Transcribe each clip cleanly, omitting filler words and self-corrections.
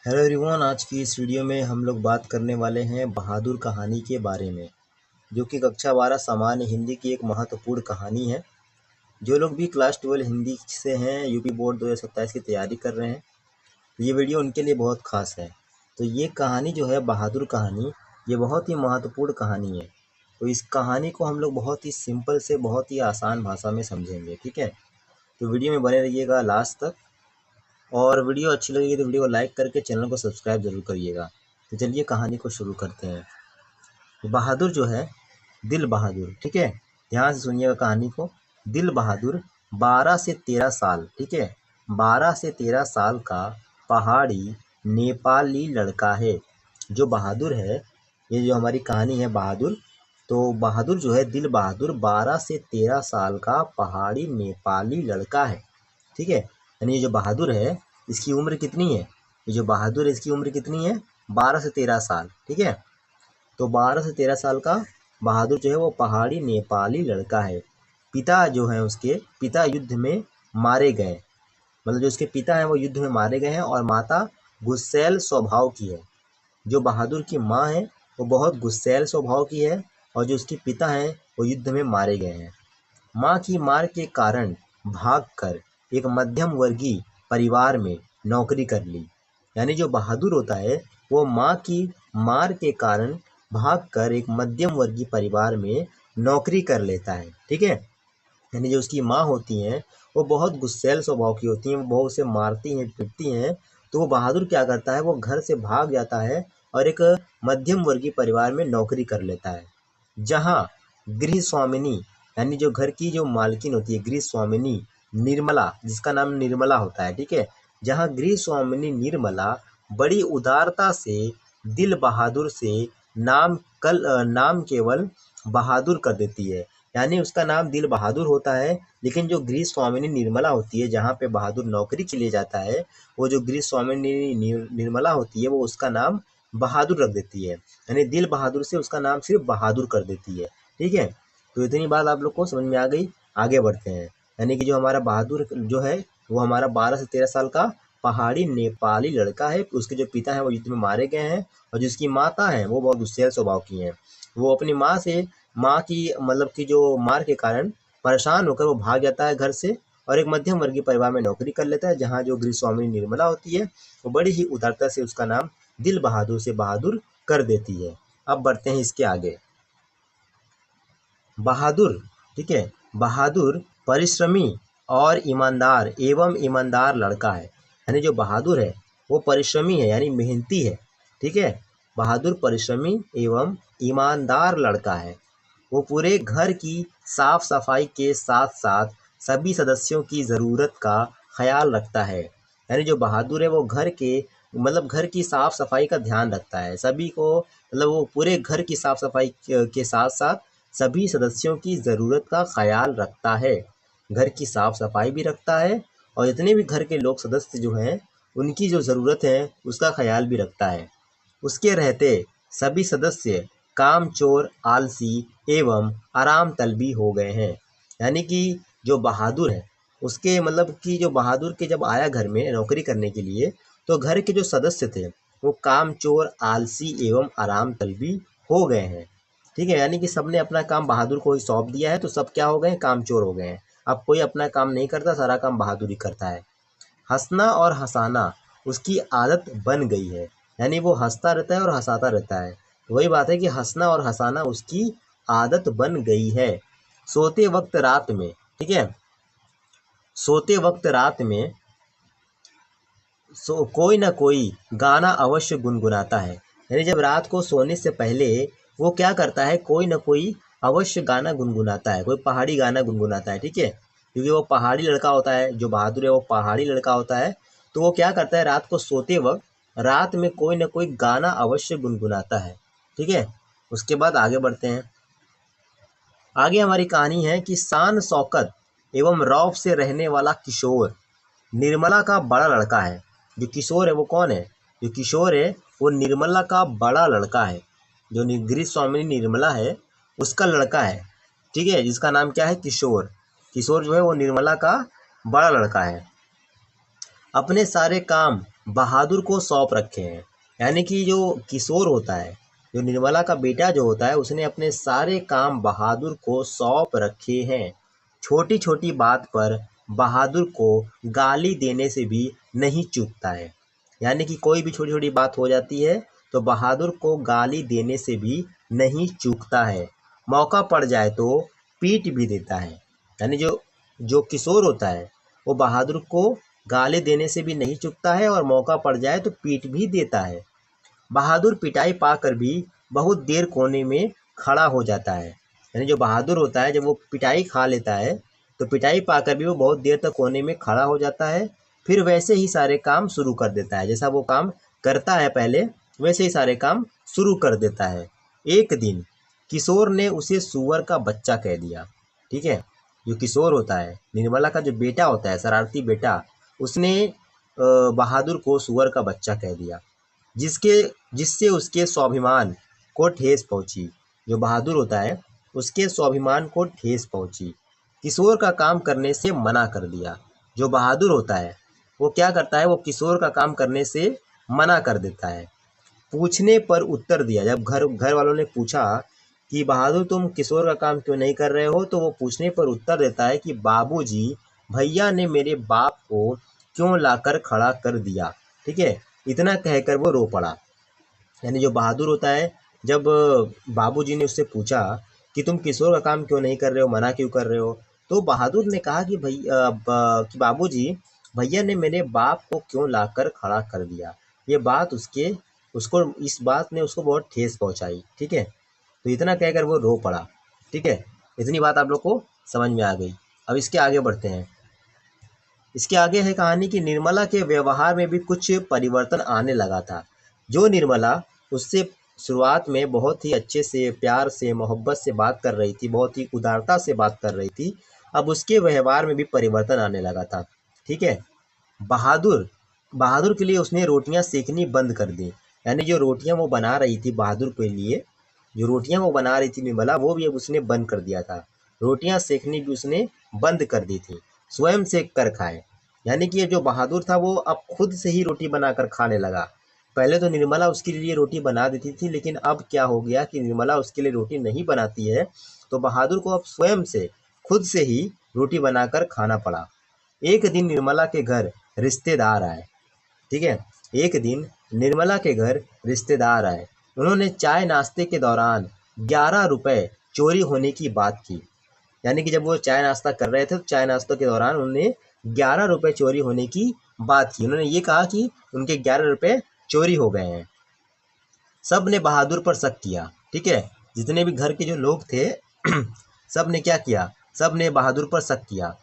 Hello everyone, आज की इस वीडियो में हम लोग बात करने वाले हैं बहादुर कहानी के बारे में, जो कि कक्षा 12 सामान्य हिंदी की एक महत्वपूर्ण कहानी है। जो लोग भी क्लास 12 हिंदी से हैं, यूपी बोर्ड 2027 की तैयारी कर रहे हैं, तो ये वीडियो उनके लिए बहुत खास है। तो ये कहानी जो है बहादुर कहानी, ये बहुत ही महत्वपूर्ण कहानी है। तो इस कहानी को हम लोग बहुत ही सिंपल से बहुत ही आसान भाषा में समझेंगे, ठीक है। तो वीडियो में बने रहिएगा लास्ट तक, और वीडियो अच्छी लगेगी तो वीडियो को लाइक करके चैनल को सब्सक्राइब जरूर करिएगा। तो चलिए कहानी को शुरू करते हैं। बहादुर जो है, दिल बहादुर, ठीक है, ध्यान से सुनिएगा कहानी को। दिल बहादुर 12 से 13 साल, ठीक है, 12 से 13 साल का पहाड़ी नेपाली लड़का है। जो बहादुर है, ये जो हमारी कहानी है बहादुर, तो बहादुर जो है, दिल बहादुर 12 से 13 साल का पहाड़ी नेपाली लड़का है, ठीक है। यानी ये जो बहादुर है, इसकी उम्र कितनी है? ये जो बहादुर है, इसकी उम्र कितनी है? 12 से 13 साल, ठीक है। तो 12 से 13 साल का बहादुर जो है वो पहाड़ी नेपाली लड़का है। पिता जो है, उसके पिता युद्ध में मारे गए, मतलब जो उसके पिता हैं वो युद्ध में मारे गए हैं, और माता गुस्सैल स्वभाव की है। जो बहादुर की माँ है वो बहुत गुस्सैल स्वभाव की है, और जो उसके पिता हैं वो युद्ध में मारे गए हैं। माँ की मार के कारण भागकर एक मध्यम वर्गीय परिवार में नौकरी कर ली। यानी जो बहादुर होता है वो माँ की मार के कारण भागकर एक मध्यम वर्गीय परिवार में नौकरी कर लेता है, ठीक है। यानी जो उसकी माँ होती हैं वो बहुत गुस्सैल स्वभाव की होती हैं, वो बहुत उसे मारती हैं, पीटती हैं। तो वो बहादुर क्या करता है, वो घर से भाग जाता है और एक मध्यम वर्गीय परिवार में नौकरी कर लेता है, जहाँ गृह स्वामिनी, यानी जो घर की जो मालकिन होती है, गृह स्वामिनी निर्मला, जिसका नाम निर्मला होता है, ठीक है, जहाँ गृह स्वामिनी निर्मला बड़ी उदारता से दिल बहादुर से नाम केवल बहादुर कर देती है। यानी उसका नाम दिल बहादुर होता है, लेकिन जो गृह स्वामिनी निर्मला होती है, जहाँ पे बहादुर नौकरी के लिए जाता है, वो जो गृह स्वामिनी निर्मला होती है वो उसका नाम बहादुर रख देती है। यानी दिल बहादुर से उसका नाम सिर्फ बहादुर कर देती है, ठीक है। तो इतनी बात आप लोग को समझ में आ गई। आगे बढ़ते हैं। यानी कि जो हमारा बहादुर जो है वो हमारा 12 से 13 साल का पहाड़ी नेपाली लड़का है। उसके जो पिता हैं वो युद्ध में मारे गए हैं, और जिसकी माता है वो बहुत गुस्सैल स्वभाव की हैं। वो अपनी माँ की मतलब की जो मार के कारण परेशान होकर वो भाग जाता है घर से, और एक मध्यम वर्गीय परिवार में नौकरी कर लेता है, जहाँ जो गृह स्वामिनी निर्मला होती है वो बड़ी ही उदारता से उसका नाम दिल बहादुर से बहादुर कर देती है। अब बढ़ते हैं इसके आगे। बहादुर, ठीक है, बहादुर परिश्रमी और ईमानदार लड़का है। यानी जो बहादुर है वो परिश्रमी है, यानी मेहनती है, ठीक है। बहादुर परिश्रमी एवं ईमानदार लड़का है। वो पूरे घर की साफ सफाई के साथ साथ सभी सदस्यों की ज़रूरत का ख्याल रखता है। यानी जो बहादुर है वो घर के मतलब घर की साफ सफाई का ध्यान रखता है, सभी को मतलब वो पूरे घर की साफ सफाई के साथ साथ सभी सदस्यों की ज़रूरत का ख्याल रखता है। घर की साफ सफाई भी रखता है, और जितने भी घर के लोग सदस्य जो हैं उनकी जो ज़रूरत है उसका ख्याल भी रखता है। उसके रहते सभी सदस्य कामचोर, आलसी एवं आराम तलबी हो गए हैं। यानी कि जो बहादुर है उसके मतलब कि जो बहादुर के जब आया घर में नौकरी करने के लिए, तो घर के जो सदस्य थे वो कामचोर, आलसी एवं आराम तलबी हो गए हैं, ठीक है। यानी कि सबने अपना काम बहादुर को ही सौंप दिया है, तो सब क्या हो गए हैं, कामचोर हो गए हैं। अब कोई अपना काम नहीं करता, सारा काम बहादुर ही करता है। हँसना और हँसाना उसकी आदत बन गई है। यानी वो हँसता रहता है और हँसाता रहता है। वही बात है कि हँसना और हँसाना उसकी आदत बन गई है। सोते वक्त रात में, ठीक है, सोते वक्त रात में कोई ना कोई गाना अवश्य गुनगुनाता है। यानी जब रात को सोने से पहले वो क्या करता है, कोई ना कोई अवश्य गाना गुनगुनाता है, कोई पहाड़ी गाना गुनगुनाता है, ठीक है। क्योंकि वो पहाड़ी लड़का होता है, जो बहादुर है वो पहाड़ी लड़का होता है। तो वो क्या करता है, रात को सोते वक्त रात में कोई ना कोई गाना अवश्य गुनगुनाता है, ठीक है। उसके बाद आगे बढ़ते हैं। आगे हमारी कहानी है कि शान शौकत एवं रौब से रहने वाला किशोर निर्मला का बड़ा लड़का है। जो किशोर है वो कौन है? जो किशोर है वो निर्मला का बड़ा लड़का है। जो गृह स्वामिनी निर्मला है उसका लड़का है, ठीक है, जिसका नाम क्या है, किशोर। किशोर जो है वो निर्मला का बड़ा लड़का है। अपने सारे काम बहादुर को सौंप रखे हैं। यानी कि जो किशोर होता है, जो निर्मला का बेटा जो होता है, उसने अपने सारे काम बहादुर को सौंप रखे हैं। छोटी छोटी बात पर बहादुर को गाली देने से भी नहीं चूकता है। यानी कि कोई भी छोटी छोटी बात हो जाती है तो बहादुर को गाली देने से भी नहीं चूकता है। मौका पड़ जाए तो पीट भी देता है। यानी जो जो किशोर होता है वो बहादुर को गाली देने से भी नहीं चूकता है और मौका पड़ जाए तो पीट भी देता है। बहादुर पिटाई पाकर भी बहुत देर कोने में खड़ा हो जाता है। यानी जो बहादुर होता है जब वो पिटाई खा लेता है तो पिटाई पाकर भी वो बहुत देर तक कोने में खड़ा हो जाता है। फिर वैसे ही सारे काम शुरू कर देता है, जैसा वो काम करता है पहले वैसे ही सारे काम शुरू कर देता है। एक दिन किशोर ने उसे सूअर का बच्चा कह दिया। ठीक है, जो किशोर होता है, निर्मला का जो बेटा होता है, शरारती बेटा, उसने बहादुर को सूअर का बच्चा कह दिया, जिसके जिससे उसके स्वाभिमान को ठेस पहुंची। जो बहादुर होता है उसके स्वाभिमान को ठेस पहुंची। किशोर का काम करने से मना कर दिया। जो बहादुर होता है वो क्या करता है, वो किशोर का काम करने से मना कर देता है। पूछने पर उत्तर दिया, जब घर घर वालों ने पूछा कि बहादुर तुम किशोर का काम क्यों नहीं कर रहे हो, तो वो पूछने पर उत्तर देता है कि बाबूजी, भैया ने मेरे बाप को क्यों लाकर खड़ा कर दिया। ठीक है, इतना कहकर वो रो पड़ा। यानी जो बहादुर होता है, जब बाबूजी ने उससे पूछा कि तुम किशोर का काम क्यों नहीं कर रहे हो, मना क्यों कर रहे हो, तो बहादुर ने कहा कि कि बाबूजी, भैया ने मेरे बाप को क्यों लाकर खड़ा कर दिया। ये बात उसको इस बात ने उसको बहुत ठेस पहुंचाई। ठीक है, तो इतना कहकर वो रो पड़ा। ठीक है, इतनी बात आप लोग को समझ में आ गई। अब इसके आगे बढ़ते हैं। इसके आगे है कहानी कि निर्मला के व्यवहार में भी कुछ परिवर्तन आने लगा था। जो निर्मला उससे शुरुआत में बहुत ही अच्छे से, प्यार से, मोहब्बत से बात कर रही थी, बहुत ही उदारता से बात कर रही थी, अब उसके व्यवहार में भी परिवर्तन आने लगा था। ठीक है, बहादुर बहादुर के लिए उसने रोटियां सेकनी बंद कर दी। यानी जो रोटियां वो बना रही थी बहादुर के लिए, जो रोटियां वो बना रही थी निर्मला, वो भी अब उसने बंद कर दिया था। रोटियां सेकनी भी उसने बंद कर दी थी। स्वयं सेक कर खाए। यानी कि ये जो बहादुर था वो अब खुद से ही रोटी बनाकर खाने लगा। पहले तो निर्मला उसके लिए रोटी बना देती थी, लेकिन अब क्या हो गया कि निर्मला उसके लिए रोटी नहीं बनाती है, तो बहादुर को अब स्वयं से, खुद से ही रोटी बनाकर खाना पड़ा। एक दिन निर्मला के घर रिश्तेदार आए। ठीक है, एक दिन निर्मला के घर रिश्तेदार आए। उन्होंने चाय नाश्ते के दौरान 11 रुपए चोरी होने की बात की। यानी कि जब वो चाय नाश्ता कर रहे थे तो चाय नाश्ते के दौरान उन्होंने 11 रुपए चोरी होने की बात की। उन्होंने ये कहा कि उनके 11 रुपए चोरी हो गए हैं। सब ने बहादुर पर शक किया। ठीक है, जितने भी घर के जो लोग थे सब ने क्या किया, सब ने बहादुर पर शक किया।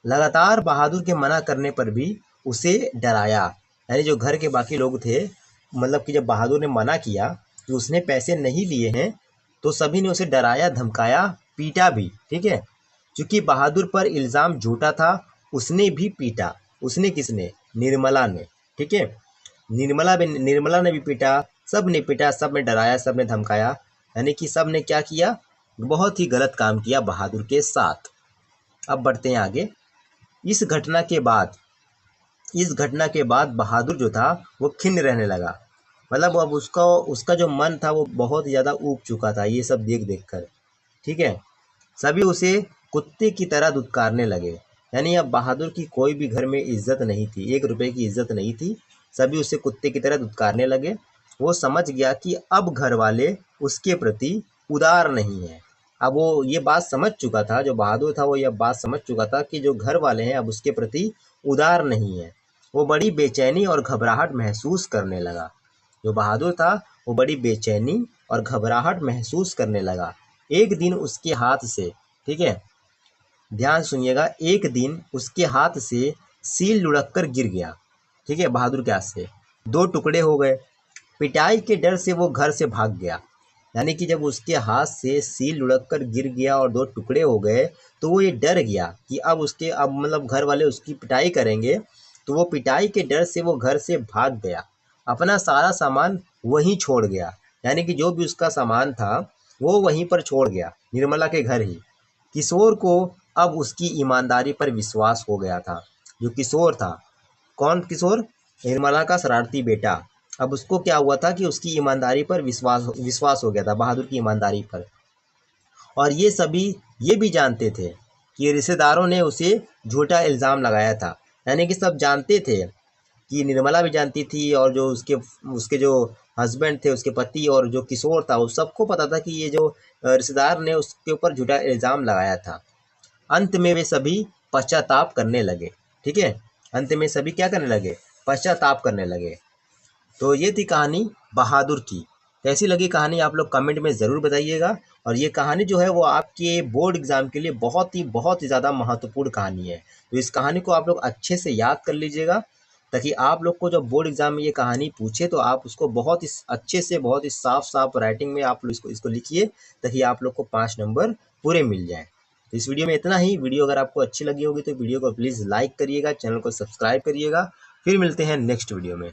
लगातार बहादुर के मना करने पर भी उसे डराया। यानी जो घर के बाकी लोग थे, मतलब कि जब बहादुर ने मना किया कि उसने पैसे नहीं लिए हैं, तो सभी ने उसे डराया, धमकाया, पीटा भी। ठीक है, क्योंकि बहादुर पर इल्ज़ाम झूठा था, उसने भी पीटा। उसने किसने? निर्मला ने। ठीक है, निर्मला ने भी पीटा, सब ने पीटा, सब ने डराया, सब ने धमकाया। यानी कि सब ने क्या किया, बहुत ही गलत काम किया बहादुर के साथ। अब बढ़ते हैं आगे। इस घटना के बाद इस घटना के बाद बहादुर जो था वो खिन्न रहने लगा। मतलब अब उसका उसका जो मन था वो बहुत ज़्यादा ऊब चुका था ये सब देख देख कर। ठीक है, सभी उसे कुत्ते की तरह दुत्कारने लगे। यानी अब बहादुर की कोई भी घर में इज्जत नहीं थी, 1 रुपए की इज्जत नहीं थी। सभी उसे कुत्ते की तरह दुत्कारने लगे। वो समझ गया कि अब घर वाले उसके प्रति उदार नहीं है। अब वो ये बात समझ चुका था, जो बहादुर था वो यह बात समझ चुका था कि जो घर वाले हैं अब उसके प्रति उदार नहीं है। वो बड़ी बेचैनी और घबराहट महसूस करने लगा। जो बहादुर था वो बड़ी बेचैनी और घबराहट महसूस करने लगा। एक दिन उसके हाथ से, ठीक है, ध्यान सुनिएगा, एक दिन उसके हाथ से सील लुढ़क कर गिर गया। ठीक है, बहादुर के हाथ से 2 टुकड़े हो गए। पिटाई के डर से वो घर से भाग गया। यानी कि जब उसके हाथ से सील लुढ़क कर गिर गया और 2 टुकड़े हो गए, तो वो ये डर गया कि अब मतलब घर वाले उसकी पिटाई करेंगे, तो वो पिटाई के डर से वो घर से भाग गया। अपना सारा सामान वहीं छोड़ गया। यानी कि जो भी उसका सामान था वो वहीं पर छोड़ गया, निर्मला के घर ही। किशोर को अब उसकी ईमानदारी पर विश्वास हो गया था। जो किशोर था, कौन किशोर? निर्मला का शरारती बेटा। अब उसको क्या हुआ था कि उसकी ईमानदारी पर विश्वास हो गया था, बहादुर की ईमानदारी पर। और ये सभी ये भी जानते थे कि रिश्तेदारों ने उसे झूठा इल्ज़ाम लगाया था। यानी कि सब जानते थे कि निर्मला भी जानती थी, और जो उसके उसके जो हस्बैंड थे, उसके पति, और जो किशोर था, उस सबको पता था कि ये जो रिश्तेदार ने उसके ऊपर झूठा इल्ज़ाम लगाया था। अंत में वे सभी पश्चाताप करने लगे। ठीक है, अंत में सभी क्या करने लगे? पश्चाताप करने लगे। तो ये थी कहानी बहादुर की। कैसी लगी कहानी आप लोग कमेंट में ज़रूर बताइएगा। और ये कहानी जो है वो आपके बोर्ड एग्ज़ाम के लिए बहुत ही ज़्यादा महत्वपूर्ण कहानी है। तो इस कहानी को आप लोग अच्छे से याद कर लीजिएगा, ताकि आप लोग को जब बोर्ड एग्ज़ाम में ये कहानी पूछे तो आप उसको बहुत ही अच्छे से, बहुत ही साफ राइटिंग में आप लोग इसको लिखिए, ताकि आप लोग को 5 नंबर पूरे मिल जाएँ। तो इस वीडियो में इतना ही। वीडियो अगर आपको अच्छी लगी होगी तो वीडियो को प्लीज़ लाइक करिएगा, चैनल को सब्सक्राइब करिएगा। फिर मिलते हैं नेक्स्ट वीडियो में।